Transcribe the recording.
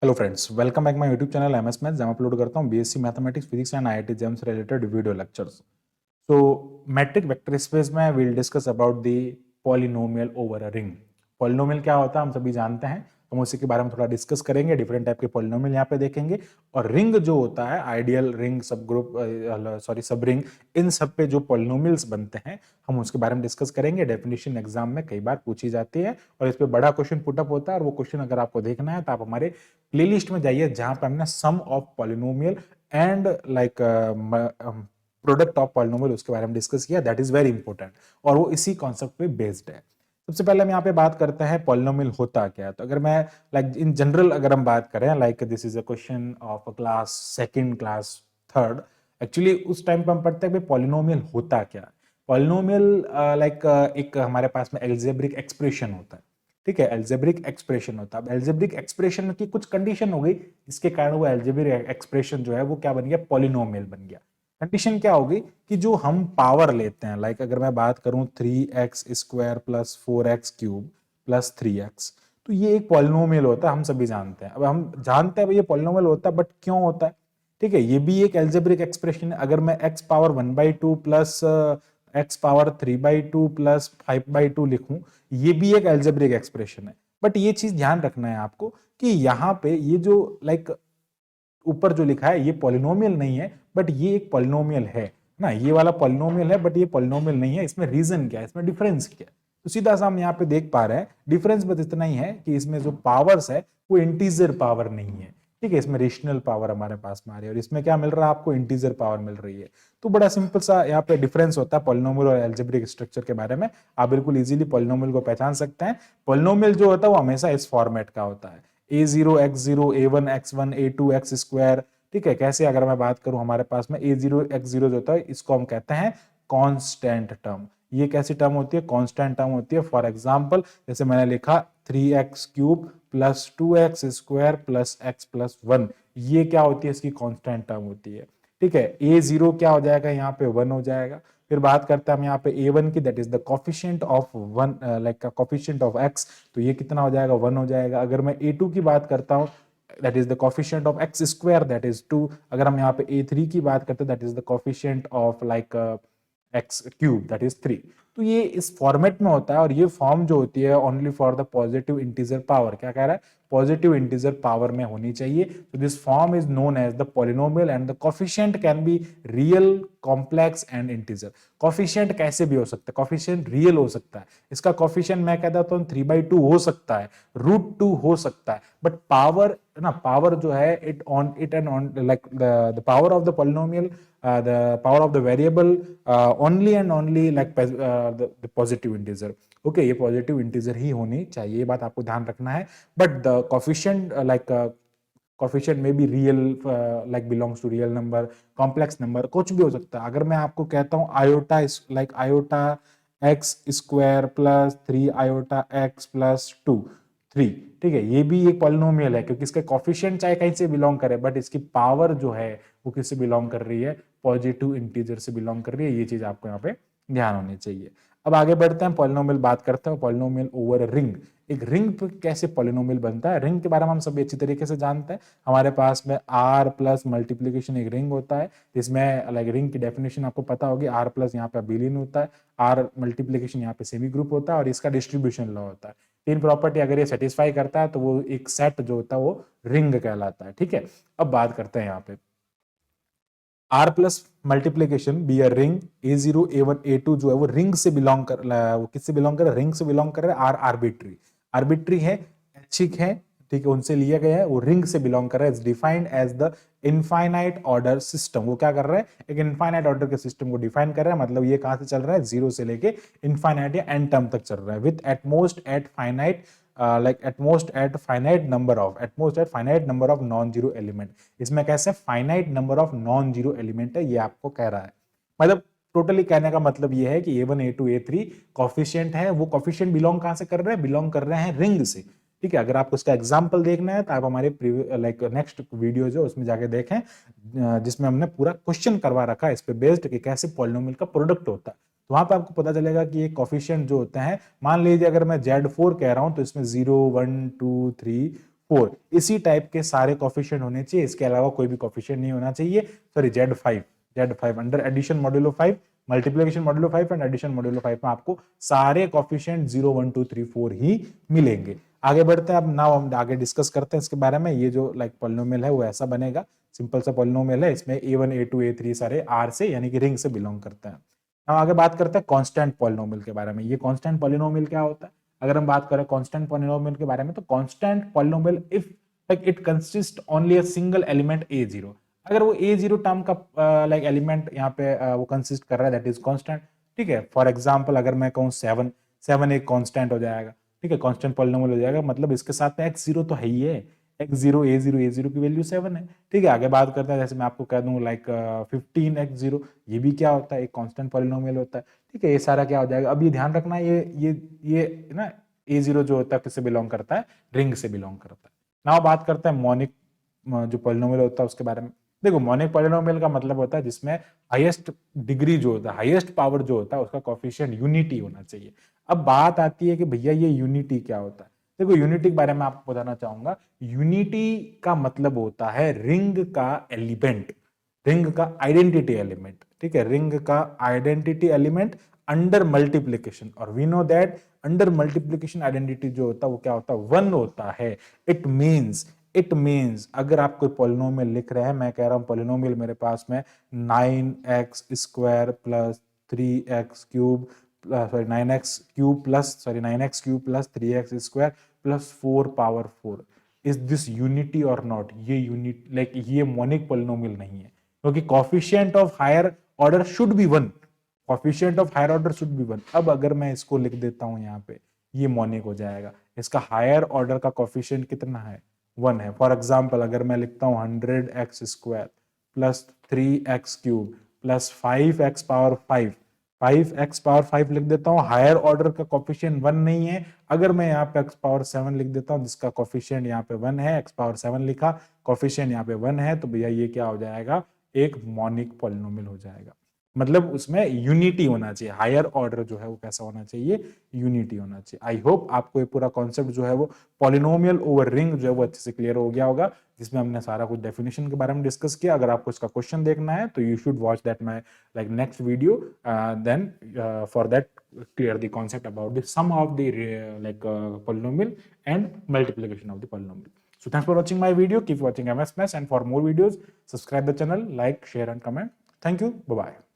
Hello friends, welcome back my YouTube channel MS maths, जहाँ upload करता हूँ BSc mathematics, physics and IIT JAM से related video lectures. So metric vector space में will discuss about the polynomial over a ring. Polynomial क्या होता है हम सभी जानते हैं, हम उसी के बारे में थोड़ा डिस्कस करेंगे। डिफरेंट टाइप के पॉलिनोमियल यहाँ पे देखेंगे, और रिंग जो होता है, आइडियल रिंग, सब ग्रुप, सब रिंग, इन सब पे जो पॉलिनोमियल्स बनते हैं हम उसके बारे में डिस्कस करेंगे। डेफिनेशन एग्जाम में कई बार पूछी जाती है और इस पे बड़ा क्वेश्चन पुटअप होता है, और वो क्वेश्चन अगर आपको देखना है तो आप हमारे प्लेलिस्ट में जाइए, जहां पे हमने sum of polynomial and like product of polynomial उसके बारे में डिस्कस किया। दैट इज वेरी इंपॉर्टेंट, और वो इसी कॉन्सेप्ट पे बेस्ड है। सबसे पहले हम यहाँ पे बात करते हैं पॉलिनोमियल होता क्या है। तो अगर मैं लाइक इन जनरल अगर हम बात करें, like this is a question of a class second, class third, actually उस टाइम पे हम पढ़ते हैं कि पॉलिनोमियल होता क्या है। पॉलिनोमियल लाइक एक हमारे पास में एल्जेब्रिक एक्सप्रेशन होता है, ठीक है। एल्जेब्रिक एक्सप्रेशन होता है। अब एल्जेब्रिक एक्सप्रेशन की कुछ कंडीशन हो गई, जिसके कारण वो एल्जेब्रिक एक्सप्रेशन जो है वो क्या बन गया, पॉलिनोमियल बन गया। कंडीशन क्या होगी कि जो हम पावर लेते हैं, लाइक अगर मैं बात करूं 3x² plus 4x cube plus 3x, तो ये एक पॉलिनोमियल होता है, हम सभी जानते हैं। अब हम जानते हैं भाई ये पॉलिनोमियल होता है, बट क्यों होता है, ठीक है। ये भी एक एल्जेब्रिक एक्सप्रेशन है। अगर मैं x power 1/2 plus x power 3/2 plus 5/2 लिखूं, ये भी एक एल्जेब्रिक एक्सप्रेशन है। बट ये चीज ध्यान रखना है आपको कि यहाँ पे ये जो लाइक ऊपर जो लिखा है ये पॉलिनोमियल नहीं है, बट ये एक पॉलिनोमियल है ना। ये वाला पॉलिनोमियल है बट ये पॉलिनोमियल नहीं है। इसमें रीजन क्या है, इसमें डिफरेंस क्या है, तो सीधा सा हम यहाँ पे देख पा रहे हैं डिफरेंस बस इतना ही है कि इसमें जो पावर्स है वो इंटीजर पावर नहीं है, ठीक है। इसमें रेशनल पावर हमारे पास में आ रही है, और इसमें क्या मिल रहा है आपको, इंटीजर पावर मिल रही है। तो बड़ा सिंपल सा यहाँ पे डिफरेंस होता है पॉलिनोमियल और एल्जेब्रिक स्ट्रक्चर के बारे में। आप बिल्कुल इजीली पॉलिनोमियल को पहचान सकते हैं। पॉलिनोमियल जो होता है वो हमेशा इस फॉर्मेट का होता है, a0 x0 a1 x1 a2 x square, ठीक है। कैसे, अगर मैं बात करूं हमारे पास में a0 x0 जो होता है इसको हम कहते हैं कांस्टेंट टर्म। ये कैसी टर्म होती है, कांस्टेंट टर्म होती है। फॉर एग्जांपल जैसे मैंने लिखा 3x cube plus 2x square plus x plus 1, ये क्या होती है, इसकी कांस्टेंट टर्म होती है, ठीक है। a0 क्या हो जाएगा, यहाँ पे 1 हो जाएगा। फिर बात करते हैं हम यहाँ पे a1 की, that is the coefficient of 1, like coefficient of x, तो ये कितना हो जाएगा, 1 हो जाएगा। अगर मैं a2 की बात करता हूँ, that is the coefficient of x square, that is 2। अगर हम यहाँ पे a3 की बात करते हैं, that is the coefficient of like x cube, that is 3। तो ये इस फॉर्मेट में होता है, और ये फॉर्म जो होती है only for the positive integer power, क्या कह रहा है, पॉजिटिव इंटीजर पावर में होनी चाहिए। तो this form is known as the polynomial, and the coefficient can be real, complex and integer. Coefficient कैसे भी हो सकता है, कोफिशिएंट रियल हो सकता है, इसका कोफिशिएंट मैं कहता हूं 3/2 हो सकता है, √2 हो सकता है। बट पावर ना, पावर जो है it on it and on like the power of the polynomial, the power of the variable only and only like the positive integer। Okay, ये पॉजिटिव इंटीजर ही होनी चाहिए, ये बात आपको ध्यान रखना है। But the coefficient like coefficient में भी real, like belongs to real number, complex number, कुछ भी हो सकता है। अगर मैं आपको कहता हूँ iota, like iota x square plus 3 iota x plus 3, ठीक है, ये भी एक पॉलिनोमियल है, क्योंकि इसका कोफिशिएंट चाहे कहीं से बिलोंग करे, बट इसकी पावर जो है वो किससे बिलोंग कर रही है, पॉजिटिव इंटीजर से बिलोंग कर रही है। ये चीज आपको यहाँ पे ध्यान होनी चाहिए। अब आगे बढ़ते हैं, पॉलिनोमियल बात करते हैं, पॉलिनोमियल ओवर रिंग। एक रिंग पे कैसे पॉलिनोमियल बनता है, रिंग के बारे में हम सभी अच्छी तरीके से जानते हैं। हमारे पास में आर प्लस मल्टीप्लीकेशन एक रिंग होता है, इसमें लाइक रिंग की डेफिनेशन आपको पता होगी, आर प्लस यहाँ पे अबिलियन होता है, आर मल्टीप्लीकेशन यहाँ पे सेमी ग्रुप होता है, और इसका डिस्ट्रीब्यूशन लॉ होता है। तीन प्रॉपर्टी अगर ये सेटिस्फाई करता है तो वो एक सेट जो होता है वो रिंग कहलाता है, ठीक है। अब बात करते हैं यहाँ पे R plus multiplication be a ring, a0 a1 a2 जो है वो रिंग से बिलोंग कर, वो किससे बिलोंग कर रहा है, रिंग से बिलोंग कर रहा है। आर आर्बिट्री, आर्बिट्री है, ऐच्छिक है, ठीक है, उनसे लिया गया है, वो रिंग से बिलोंग कर रहा है। Is defined as the infinite order system. वो क्या कर रहा है, एक इनफाइनाइट ऑर्डर के सिस्टम को डिफाइन कर रहा है, मतलब ये कहां से चल रहा है, जीरो से लेके इनफाइनाइट या एन टर्म तक चल रहा है, with at most at finite, like at most at finite number of non zero element. इसमें कैसे finite number of non zero element है, ये आपको कह रहा है। मतलब टोटली कहने का मतलब ये है कि a1 a2 a3 कॉफिशिएंट है, वो कॉफिशिएंट बिलोंग कहां से कर रहे हैं, बिलोंग कर रहे हैं रिंग से, ठीक है। अगर आपको इसका एग्जांपल देखना है तो आप हमारे लाइक नेक्स्ट वीडियो जो उसमें जाके देखें, जिसमें हमने पूरा क्वेश्चन करवा रखा है इस पे बेस्ड कि कैसे पॉलिनोमियल का प्रोडक्ट होता है। तो वहां पे आपको पता चलेगा कि ये कॉफिशिएंट जो होते हैं, मान लीजिए अगर मैं Z4 कह रहा हूं तो इसमें 0 1 2 3 4, इसी टाइप के सारे कोफिशिएंट होने चाहिए, इसके अलावा कोई भी कोफिशिएंट नहीं होना चाहिए। Sorry Z5 under addition modulo 5, multiplication modulo 5 and addition modulo 5 में आपको सारे कोफिशिएंट 0 1 2 3 4 ही मिलेंगे। आगे बढ़ते हैं, अब नाउ हम आगे डिस्कस करते हैं इसके बारे में। ये जो लाइक पॉलिनोमियल है वो ऐसा बनेगा, सिंपल सा पॉलिनोमियल है, इसमें A1 A2 A3 सारे R से यानी कि रिंग से बिलोंग करते हैं। अब आगे बात करते हैं कांस्टेंट पॉलिनोमियल के बारे में। ये कांस्टेंट पॉलिनोमियल क्या होता है? अगर हम बात करें कांस्टेंट पॉलिनोमियल के बारे में, तो constant polynomial if like it consist only a single element A0, अगर वो A0 टर्म का लाइक एलिमेंट यहाँ पे वो कंसिस्ट कर रहा है, दैट इज कांस्टेंट। ठीक है, फॉर एग्जांपल अगर मैं कहूँ 7 एक कांस्टेंट हो जाएगा। ठीक है, कांस्टेंट पॉलिनोमियल हो जाएगा, मतलब इसके साथ में x0 तो है ही है, x0 A0 की वैल्यू 7 है। ठीक है, आगे बात करते हैं, जैसे मैं आपको कह दूं लाइक 15x0, ये भी क्या होता है, एक कांस्टेंट पॉलिनोमियल होता है। ठीक है, ये सारा क्या हो जाएगा, अब ये ध्यान रखना, ये ना A0 जो होता है किससे बिलोंग करता है, रिंग से बिलोंग करता है। नाउ बात करते हैं मोनिक जो पॉलिनोमियल होता है उसके बारे में। देखो, मोनिक पॉलिनोमियल का मतलब होता है जिसमें हाईएस्ट डिग्री जो होता है, हाईएस्ट पावर जो होता है, उसका कोफिशिएंट यूनिटी होना चाहिए। अब बात आती है कि भैया ये यूनिटी क्या होता है। देखो, यूनिटी के बारे में आपको बताना चाहूंगा। यूनिटी का मतलब होता है रिंग का एलिमेंट, रिंग का आइडेंटिटी एलिमेंट। ठीक है, रिंग का आइडेंटिटी एलिमेंट अंडर मल्टीप्लीकेशन, और we know that under multiplication identity जो होता है वो क्या होता है, 1 होता है। इट मीन्स अगर आप कोई पॉलिनोमियल लिख रहे हैं, मैं कह रहा हूं पॉलिनोमियल मेरे पास में 9x square plus 3x cube, sorry 9x cube plus 3x square plus 4 power 4, is this unity और नॉट? ये यूनिट लाइक ये मोनिक पॉलिनोमियल नहीं है, क्योंकि coefficient of higher order should be 1, coefficient of higher order should be 1। अब अगर मैं इसको लिख देता हूं यहाँ पे, ये मोनिक हो जाएगा। इसका हायर ऑर्डर का कोफिशिएंट कितना है, 1 है। फॉर एग्जाम्पल अगर मैं लिखता हूं 100x square plus 3x cube plus 5x power 5 लिख देता हूं, हायर ऑर्डर का कोफिशिएंट 1 नहीं है। अगर मैं यहाँ पे x पावर 7 लिख देता हूं, जिसका कोफिशिएंट यहाँ पे 1 है, x पावर 7 लिखा, कोफिशिएंट यहाँ पे 1 है, तो भैया ये क्या हो जाएगा, एक मोनिक पॉलिनोमियल हो जाएगा। मतलब उसमें यूनिटी होना चाहिए, हायर ऑर्डर जो है वो कैसा होना चाहिए, यूनिटी होना चाहिए। आई होप आपको ये पूरा कॉन्सेप्ट जो है वो पॉलिनोमियल ओवर रिंग जो है वो अच्छे से क्लियर हो गया होगा, जिसमें हमने सारा कुछ डेफिनेशन के बारे में डिस्कस किया। अगर आपको इसका क्वेश्चन देखना है तो you should watch that my like next video, then for that clear the concept about the sum of the polynomial and multiplication of the polynomial. So thanks for watching my video. Keep watching MS Maths, and for more videos subscribe the channel, like, share and comment. Thank you. Bye bye.